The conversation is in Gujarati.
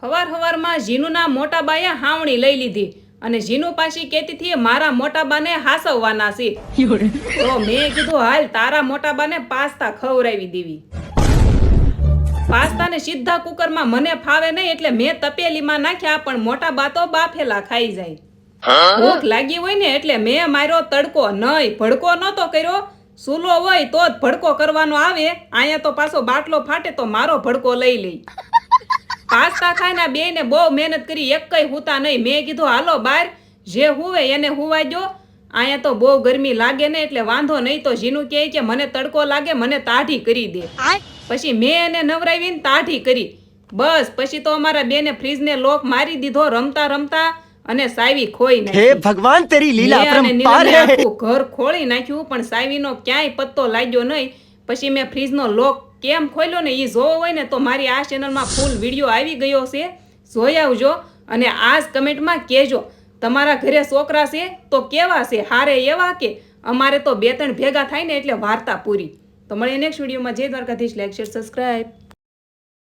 હવાર હવારમાં જીનુના મોટા બાએ હાવણી લઈ લીધી અને જીનુ પાછી કહેતી હતી મારા મોટા બાને હાસવવાના છે. તો મેં કીધું હાલ તારા મોટા બાને પાસ્તા ખવડાવી દેવી. પાસ્તાને સીધા કુકરમાં મને ફાવે નહીં એટલે મેં તપેલીમાં નાખ્યા, પણ મોટા બા તો બાફેલા ખાઈ જાય. ભૂખ લાગી હોય ને એટલે મેં માર્યો તડકો, નહીં ભડકો નતો કર્યો. સૂલો હોય તો જ ભડકો કરવાનો આવે, અહીંયા તો પાછો બાટલો ફાટે તો મારો ભડકો લઈ લઈ. પાસ્તા ખાઈને બેને બહુ મહેનત કરી, એકય હુતા નહીં. મેં કીધું હાલો બાર, જે હુવે એને હુવાઈ દો, અહીંયા તો બહુ ગરમી લાગે ને એટલે વાંધો નહીં. તો જીનું કહે કે મને તડકો લાગે, મને તાઢી કરી દે. પછી મેં એને નવરાવીને તાઢી કરી. બસ પછી તો અમારા બેને ફ્રીજને લોક મારી દીધો રમતા રમતા, અને સાયવી ખોઈ નાખી. હે ભગવાન તેરી લીલા અપરંપાર હે. આખું ઘર ખોળી નાખ્યું, પણ સાયવીનો ક્યાંય પત્તો લાગ્યો નહીં. પછી મેં ફ્રીજનો લોક કેમ ખોલ્યો ને એ જોવો હોય ને તો મારી આ ચેનલમાં ફૂલ વિડીયો આવી ગયો છે, જોઈ આવજો. અને આ જ કમેન્ટમાં કહેજો તમારા ઘરે છોકરા છે તો કેવા છે, હારે એવા કે અમારે તો 2-3 ભેગા થાય ને એટલે વાર્તા પૂરી. તો મળીએ નેક્સ્ટ વિડીયોમાં. જય દ્વારકાધીશ. Like share subscribe.